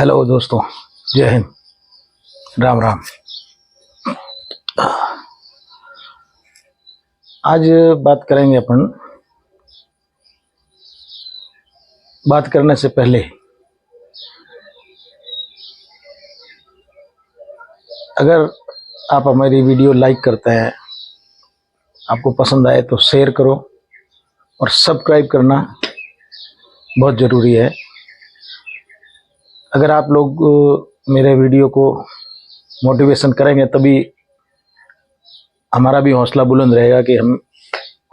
Hello दोस्तों, जय हिंद, राम राम। आज बात करने से पहले अगर आप हमारी वीडियो लाइक करते हैं, आपको पसंद आए तो शेयर करो और सब्सक्राइब करना बहुत ज़रूरी है। अगर आप लोग मेरे वीडियो को मोटिवेशन करेंगे तभी हमारा भी हौसला बुलंद रहेगा कि हम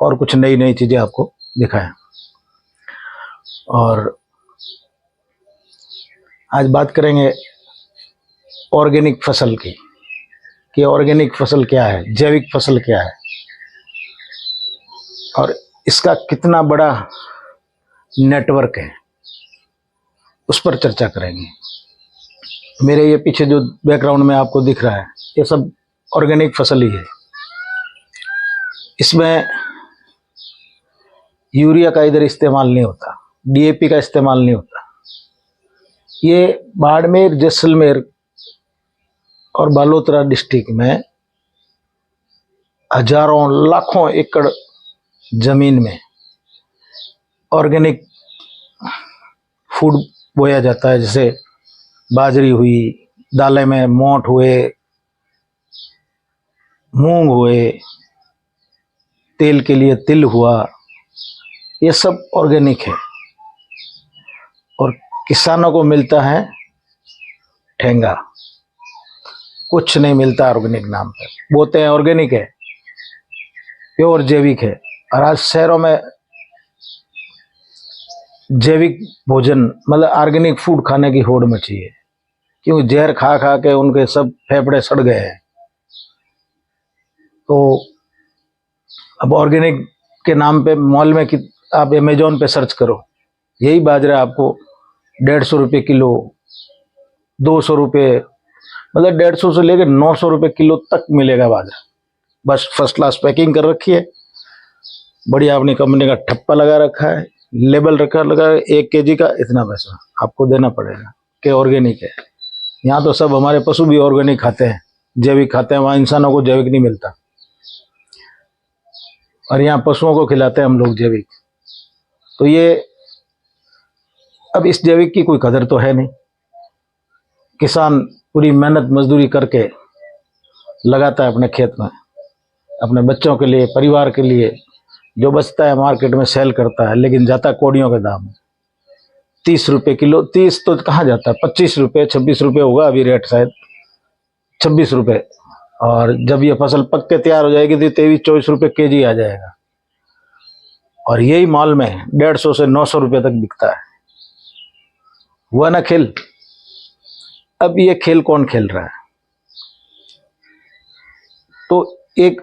और कुछ नई नई चीज़ें आपको दिखाएं। और आज बात करेंगे ऑर्गेनिक फसल की, कि ऑर्गेनिक फसल क्या है, जैविक फसल क्या है और इसका कितना बड़ा नेटवर्क है, उस पर चर्चा करेंगे। मेरे ये पीछे जो बैकग्राउंड में आपको दिख रहा है, ये सब ऑर्गेनिक फसल ही है। इसमें यूरिया का इधर इस्तेमाल नहीं होता, डीएपी का इस्तेमाल नहीं होता। ये बाड़मेर, जैसलमेर और बालोतरा डिस्ट्रिक्ट में हजारों लाखों एकड़ जमीन में ऑर्गेनिक फूड बोया जाता है। जैसे बाजरी हुई, दालें में मोठ हुए, मूंग हुए, तेल के लिए तिल हुआ, ये सब ऑर्गेनिक है। और किसानों को मिलता है ठेंगा, कुछ नहीं मिलता ऑर्गेनिक नाम पर। बोलते हैं ऑर्गेनिक है, प्योर जैविक है। और आज शहरों में जैविक भोजन मतलब ऑर्गेनिक फूड खाने की होड़ मची है, क्योंकि जहर खा खा के उनके सब फेफड़े सड़ गए हैं। तो अब ऑर्गेनिक के नाम पे मॉल में आप अमेजोन पे सर्च करो, यही बाजरा आपको 150 रुपये किलो, 200 रुपये, मतलब 150 से लेकर 900 रुपये किलो तक मिलेगा बाजरा। बस फर्स्ट क्लास पैकिंग कर रखी है, बढ़िया अपनी कंपनी का ठप्पा लगा रखा है, लेबल लगा 1 केजी का इतना पैसा आपको देना पड़ेगा कि ऑर्गेनिक है। यहाँ तो सब हमारे पशु भी ऑर्गेनिक खाते हैं, जैविक खाते हैं, वहाँ इंसानों को जैविक नहीं मिलता। और यहाँ पशुओं को खिलाते हैं हम लोग जैविक। तो ये अब इस जैविक की कोई कदर तो है नहीं। किसान पूरी मेहनत मजदूरी करके लगाता है अपने खेत में, अपने बच्चों के लिए, परिवार के लिए। जो बचता है मार्केट में सेल करता है, लेकिन जाता कौड़ियों के दाम। 30 रुपये किलो, 30 तो कहाँ जाता है, 25 रुपये, 26 रुपये होगा अभी रेट, शायद 26 रुपये। और जब ये फसल पक के तैयार हो जाएगी तो 23-24 रुपये केजी आ जाएगा। और यही मॉल में 150 से 900 रुपये तक बिकता है। हुआ ना खेल। अब ये खेल कौन खेल रहा है? तो एक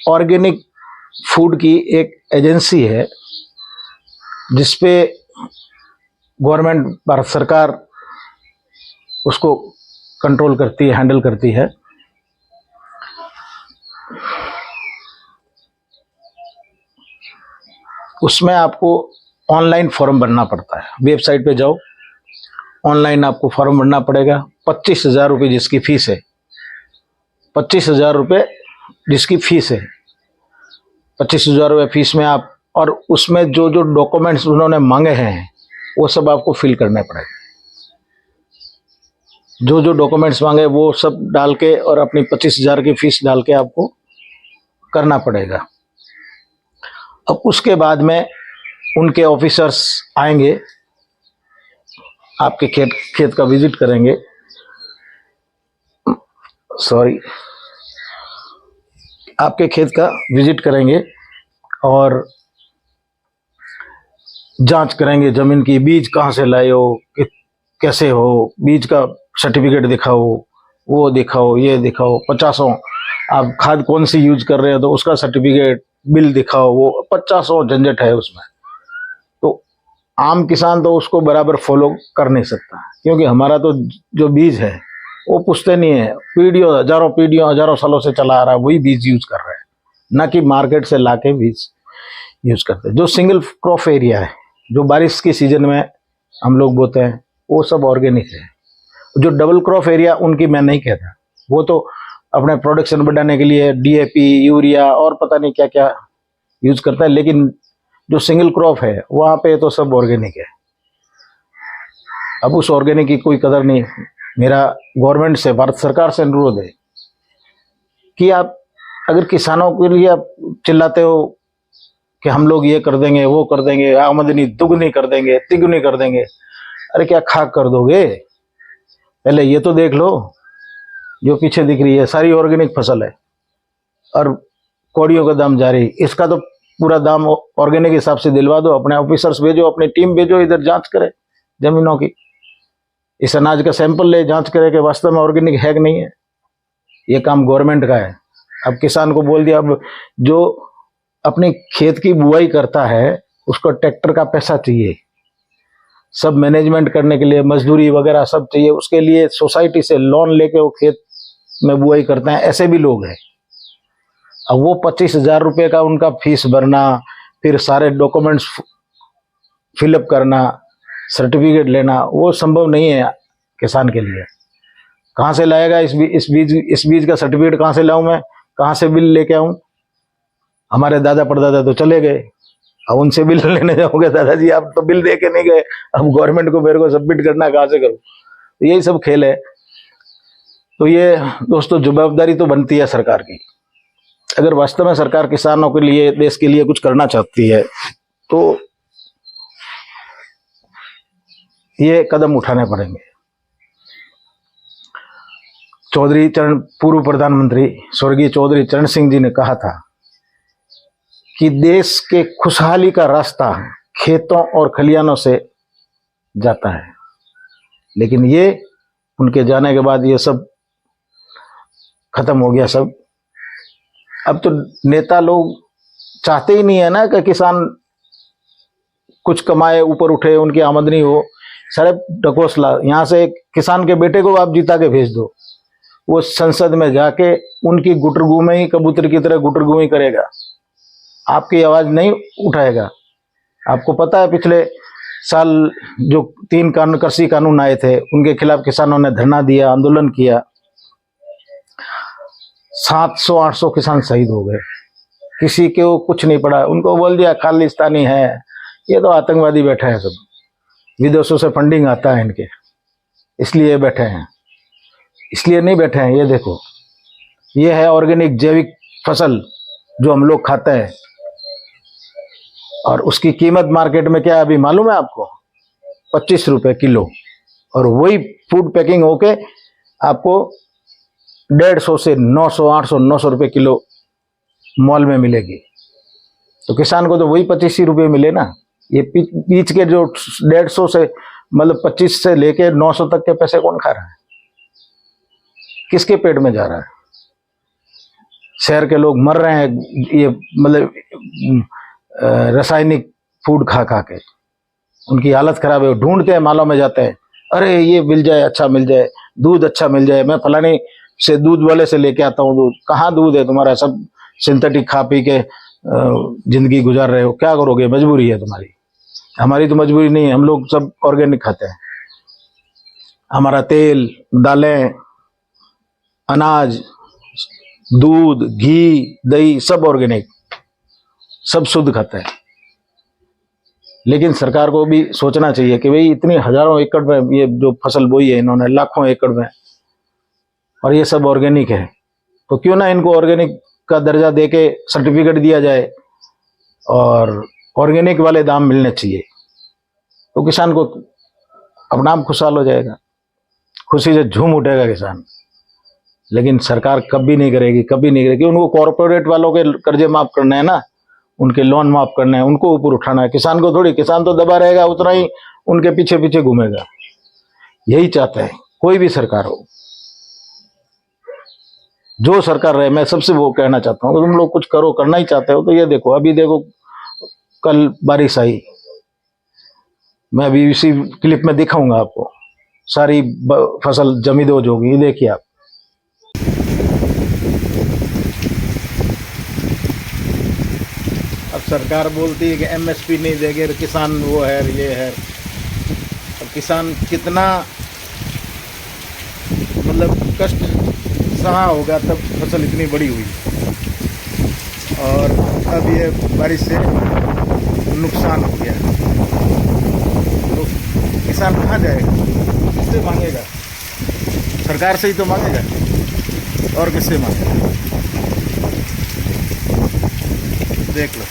ऑर्गेनिक फूड की एक एजेंसी है जिसपे गवर्नमेंट, भारत सरकार उसको कंट्रोल करती है, हैंडल करती है। उसमें आपको ऑनलाइन फॉर्म भरना पड़ता है। वेबसाइट पे जाओ, ऑनलाइन आपको फॉर्म भरना पड़ेगा। 25,000 रुपये जिसकी फीस है, 25,000 रुपये जिसकी फीस है, 25,000 रुपये फीस में आप, और उसमें जो जो डॉक्यूमेंट्स उन्होंने मांगे हैं वो सब आपको फिल करने पड़ेगा। जो जो डॉक्यूमेंट्स मांगे वो सब डाल के और अपनी 25,000 की फीस डाल के आपको करना पड़ेगा। अब उसके बाद में उनके ऑफिसर्स आएंगे, आपके खेत का विजिट करेंगे, आपके खेत का विजिट करेंगे और जांच करेंगे जमीन की। बीज कहाँ से लाए हो, कैसे हो, बीज का सर्टिफिकेट दिखाओ, वो दिखाओ, ये दिखाओ। 50 आप खाद कौन सी यूज कर रहे हो तो उसका सर्टिफिकेट, बिल दिखाओ। वो 50 झंझट है उसमें। तो आम किसान तो उसको बराबर फॉलो कर नहीं सकता, क्योंकि हमारा तो जो बीज है वो पूछते नहीं है। हजारों सालों से चला आ रहा है, वही बीज यूज कर रहे हैं, ना कि मार्केट से लाके बीज यूज करते हैं। जो सिंगल क्रॉप एरिया है, जो बारिश के सीजन में हम लोग बोते हैं, वो सब ऑर्गेनिक है। जो डबल क्रॉप एरिया उनकी मैं नहीं कहता, वो तो अपने प्रोडक्शन बढ़ाने के लिए डीएपी, यूरिया और पता नहीं क्या क्या यूज करता है, लेकिन जो सिंगल क्रॉप है वहाँ पे तो सब ऑर्गेनिक है। अब उस ऑर्गेनिक की कोई कदर नहीं। मेरा गवर्नमेंट से, भारत सरकार से अनुरोध है कि आप अगर किसानों के लिए आप चिल्लाते हो कि हम लोग ये कर देंगे, वो कर देंगे, आमदनी दुगनी कर देंगे, तिगुनी कर देंगे, अरे क्या खाक कर दोगे? पहले ये तो देख लो, जो पीछे दिख रही है सारी ऑर्गेनिक फसल है और कौड़ियों का दाम जारी। इसका तो पूरा दाम ऑर्गेनिक हिसाब से दिलवा दो, अपने ऑफिसर्स भेजो, अपनी टीम भेजो, इधर जांच करे जमीनों की, इस अनाज का सैंपल ले, जांच करे कि वास्तव में ऑर्गेनिक है कि नहीं है। ये काम गवर्नमेंट का है। अब किसान को बोल दिया, अब जो अपने खेत की बुआई करता है उसको ट्रैक्टर का पैसा चाहिए, सब मैनेजमेंट करने के लिए मजदूरी वगैरह सब चाहिए, उसके लिए सोसाइटी से लोन लेके वो खेत में बुआई करते हैं। ऐसे भी लोग हैं। अब वो 25,000 रुपये का उनका फीस भरना, फिर सारे डॉक्यूमेंट्स फिलअप करना, सर्टिफिकेट लेना, वो संभव नहीं है किसान के लिए। कहाँ से लाएगा इस बीज का सर्टिफिकेट? कहाँ से लाऊं मैं? कहाँ से बिल लेके आऊं? हमारे दादा परदादा तो चले गए, अब उनसे बिल लेने जाओगे, दादाजी आप तो बिल दे के नहीं गए, अब गवर्नमेंट को मेरे को सबमिट करना, कहाँ से करूं? तो यही सब खेल है। तो ये दोस्तों जवाबदारी तो बनती है सरकार की। अगर वास्तव में सरकार किसानों के लिए, देश के लिए कुछ करना चाहती है तो ये कदम उठाने पड़ेंगे। पूर्व प्रधानमंत्री स्वर्गीय चौधरी चरण सिंह जी ने कहा था कि देश के खुशहाली का रास्ता खेतों और खलियानों से जाता है, लेकिन ये उनके जाने के बाद ये सब खत्म हो गया सब। अब तो नेता लोग चाहते ही नहीं है ना कि किसान कुछ कमाए, ऊपर उठे, उनकी आमदनी हो। सारे ढकोसला, यहाँ से किसान के बेटे को आप जीता के भेज दो, वो संसद में जाके उनकी गुटरगू में ही कबूतर की तरह गुटरगू ही करेगा, आपकी आवाज नहीं उठाएगा। आपको पता है पिछले साल जो 3 कृषि कानून आए थे, उनके खिलाफ किसानों ने धरना दिया, आंदोलन किया, 700-800 किसान शहीद हो गए, किसी को कुछ नहीं पड़ा। उनको बोल दिया खालिस्तानी है, ये तो आतंकवादी बैठे हैं, सब विदेशों से फंडिंग आता है इनके, इसलिए बैठे हैं। इसलिए नहीं बैठे हैं, ये देखो, ये है ऑर्गेनिक जैविक फसल जो हम लोग खाते हैं, और उसकी कीमत मार्केट में क्या है अभी मालूम है आपको? 25 रुपए किलो। और वही फूड पैकिंग होके आपको 150 से 900, 800, 900 रुपए किलो मॉल में मिलेगी। तो किसान को तो वही 25 ही रुपये मिले ना। ये बीच के जो 150 से मतलब 25 से लेके 900 तक के पैसे कौन खा रहा है? किसके पेट में जा रहा है? शहर के लोग मर रहे हैं ये मतलब रासायनिक फूड खा खा के, उनकी हालत खराब है। ढूंढते हैं, मालों में जाते हैं, अरे ये मिल जाए, अच्छा मिल जाए, दूध अच्छा मिल जाए, मैं फलाने से दूध वाले से लेके आता हूँ दूध। कहाँ दूध है तुम्हारा? सब सिंथेटिक खा पी के जिंदगी गुजार रहे हो, क्या करोगे? मजबूरी है तुम्हारी, हमारी तो मजबूरी नहीं है, हम लोग सब ऑर्गेनिक खाते हैं। हमारा तेल, दालें, अनाज, दूध, घी, दही सब ऑर्गेनिक, सब शुद्ध खाते हैं। लेकिन सरकार को भी सोचना चाहिए कि भाई इतनी हजारों एकड़ में ये जो फसल बोई है इन्होंने, लाखों एकड़ में, और ये सब ऑर्गेनिक है, तो क्यों ना इनको ऑर्गेनिक का दर्जा देके सर्टिफिकेट दिया जाए और ऑर्गेनिक वाले दाम मिलने चाहिए। तो किसान को अपना आप खुशहाल हो जाएगा, खुशी से झूम उठेगा किसान। लेकिन सरकार कभी नहीं करेगी, कभी नहीं करेगी। उनको कॉर्पोरेट वालों के कर्जे माफ करने हैं ना, उनके लोन माफ करने हैं, उनको ऊपर उठाना है। किसान को थोड़ी, किसान तो दबा रहेगा, उतना ही उनके पीछे पीछे घूमेगा। यही चाहते हैं कोई भी सरकार हो, जो सरकार रहे। मैं सबसे वो कहना चाहता हूँ, तुम लोग कुछ करो, करना ही चाहते हो तो ये देखो, अभी देखो कल बारिश आई, मैं अभी इसी क्लिप में दिखाऊंगा आपको, सारी फसल जमींदोज होगी, देखिए आप। अब सरकार बोलती है कि एमएसपी नहीं देंगे, किसान वो है, ये है। अब किसान कितना मतलब कष्ट सहा होगा तब फसल इतनी बड़ी हुई। और अब ये बारिश से नुकसान हो गया, तो किसान कहाँ जाएगा, किससे मांगेगा? सरकार से ही तो मांगेगा, और किससे मांगेगा? देख लो,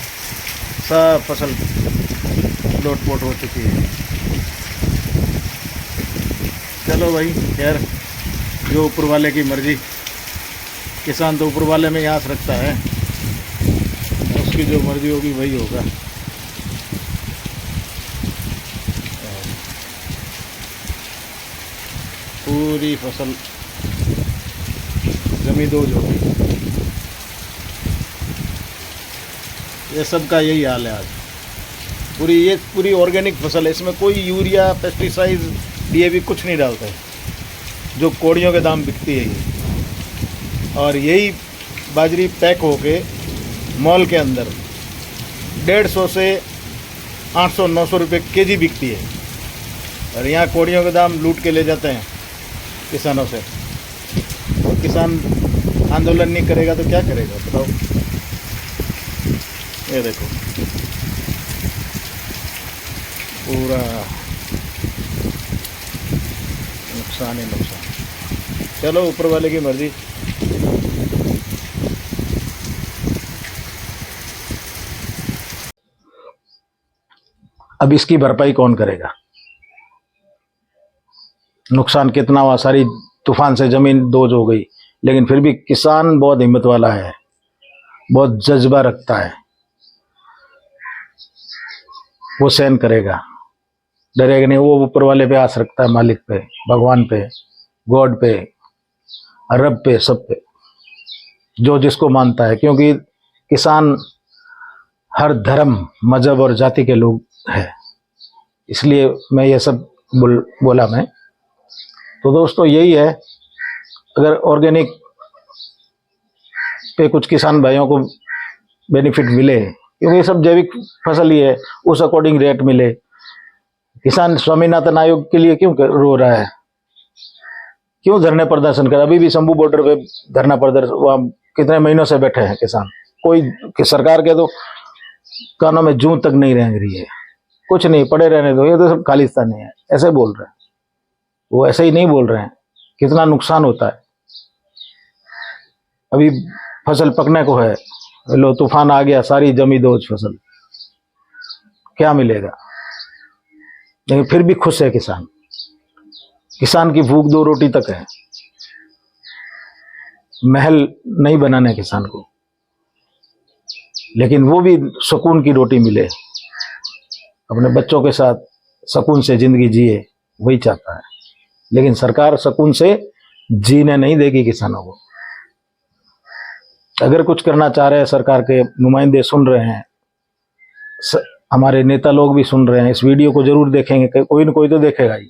सब फसल लोटपोट हो चुकी है। चलो भाई, खैर जो ऊपर वाले की मर्जी, किसान तो ऊपर वाले में ही आस रखता है, उसकी जो मर्जी होगी वही होगा। पूरी फसल जमी दोज हो गई। ये सब का यही हाल है आज। ये पूरी ऑर्गेनिक फसल है, इसमें कोई यूरिया, पेस्टिसाइड, डीएपी कुछ नहीं डालता है, जो कोड़ियों के दाम बिकती है ये। और यही बाजरी पैक होके मॉल के अंदर 150 से 800-900 रुपये केजी बिकती है, और यहाँ कोड़ियों के दाम लूट के ले जाते हैं किसानों से। और किसान आंदोलन नहीं करेगा तो क्या करेगा बताओ? ये देखो, पूरा नुकसान ही नुकसान। चलो ऊपर वाले की मर्जी। अब इसकी भरपाई कौन करेगा? नुकसान कितना हुआ, सारी तूफान से जमीन दोज हो गई, लेकिन फिर भी किसान बहुत हिम्मत वाला है, बहुत जज्बा रखता है, वो सहन करेगा, डरेगा नहीं। वो ऊपर वाले पे आस रखता है, मालिक पे, भगवान पे, गॉड पे, रब पे, सब पे, जो जिसको मानता है। क्योंकि किसान हर धर्म, मजहब और जाति के लोग हैं, इसलिए मैं ये सब बोला मैं। तो दोस्तों यही है, अगर ऑर्गेनिक पे कुछ किसान भाइयों को बेनिफिट मिले, क्योंकि ये सब जैविक फसल ही है, उस अकॉर्डिंग रेट मिले। किसान स्वामीनाथन आयोग के लिए क्यों रो रहा है, क्यों धरने प्रदर्शन कर? अभी भी शंभू बॉर्डर पे धरना प्रदर्शन, वहाँ कितने महीनों से बैठे हैं किसान। कोई सरकार के तो कानों में जूं तक नहीं रेंग रही है, कुछ नहीं, पड़े रहने दो, ये तो सब खालिस्तानी है, ऐसे बोल रहे हैं। वो ऐसे ही नहीं बोल रहे हैं, कितना नुकसान होता है। अभी फसल पकने को है, लो तूफान आ गया, सारी जमी दोज फसल, क्या मिलेगा? लेकिन फिर भी खुश है किसान। किसान की भूख 2 रोटी तक है, महल नहीं बनाने किसान को, लेकिन वो भी सुकून की रोटी मिले, अपने बच्चों के साथ सुकून से जिंदगी जिए, वही चाहता है। लेकिन सरकार सुकून से जीने नहीं देगी किसानों को। अगर कुछ करना चाह रहे हैं, सरकार के नुमाइंदे सुन रहे हैं, हमारे नेता लोग भी सुन रहे हैं, इस वीडियो को जरूर देखेंगे, कोई न कोई तो देखेगा ही।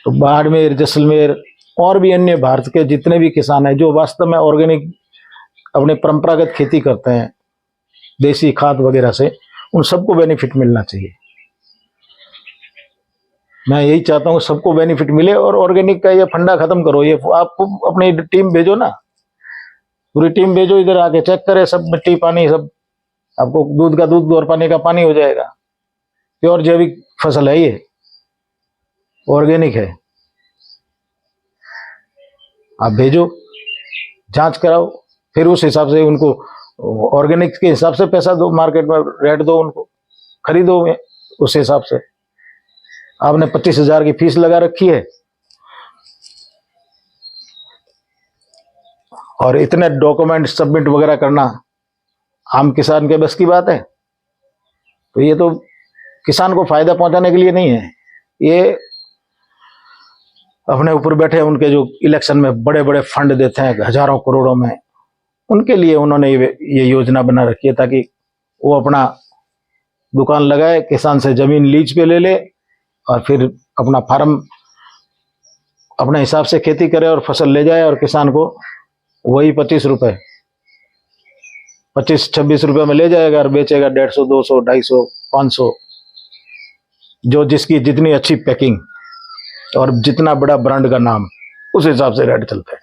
तो बाड़मेर, जैसलमेर और भी अन्य भारत के जितने भी किसान हैं जो वास्तव में ऑर्गेनिक अपने परंपरागत खेती करते हैं, देसी खाद वगैरह से, उन सबको बेनिफिट मिलना चाहिए। मैं यही चाहता हूँ सबको बेनिफिट मिले। और ऑर्गेनिक का ये फंडा खत्म करो। ये आप अपनी टीम भेजो ना, पूरी टीम भेजो इधर आके, चेक करे सब, मिट्टी पानी सब, आपको दूध का दूध और पानी का पानी हो जाएगा। प्योर जैविक फसल है ये, ऑर्गेनिक है। आप भेजो, जांच कराओ, फिर उस हिसाब से उनको ऑर्गेनिक के हिसाब से पैसा दो, मार्केट में रेट दो, उनको खरीदो उस हिसाब से। आपने 25,000 की फीस लगा रखी है और इतने डॉक्यूमेंट सबमिट वगैरह करना आम किसान के बस की बात है? तो ये तो किसान को फायदा पहुंचाने के लिए नहीं है, ये अपने ऊपर बैठे उनके जो इलेक्शन में बड़े बड़े फंड देते हैं हजारों करोड़ों में, उनके लिए उन्होंने ये योजना बना रखी है, ताकि वो अपना दुकान लगाए, किसान से जमीन लीज पे ले ले और फिर अपना फार्म अपने हिसाब से खेती करे और फसल ले जाए, और किसान को वही 25 रुपए, 25-26 रुपए में ले जाएगा और बेचेगा 150, 200, 250, 500। जो जिसकी जितनी अच्छी पैकिंग और जितना बड़ा ब्रांड का नाम, उस हिसाब से रेट चलता है।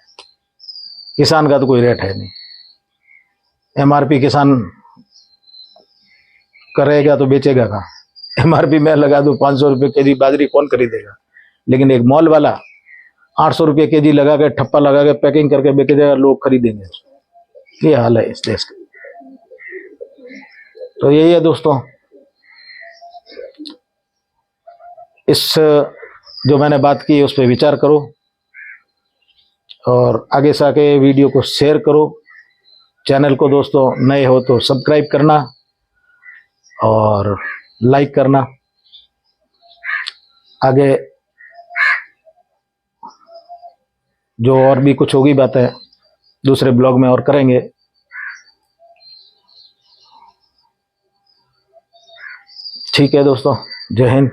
किसान का तो कोई रेट है नहीं। एमआरपी किसान करेगा तो बेचेगा कहाँ? एमआरपी मैं लगा दूं 500 रुपये केजी बाजरी, कौन खरीदेगा? लेकिन एक मॉल वाला 800 रुपये केजी लगा के, ठप्पा लगा के पैकिंग करके बेचेगा, लोग खरीदेंगे। ये हाल है इस देश का। तो यही है दोस्तों, इस जो मैंने बात की उस पर विचार करो और आगे से आके वीडियो को शेयर करो। चैनल को दोस्तों नए हो तो सब्सक्राइब करना और लाइक करना। आगे जो और भी कुछ होगी बातें दूसरे ब्लॉग में और करेंगे। ठीक है दोस्तों, जय हिंद।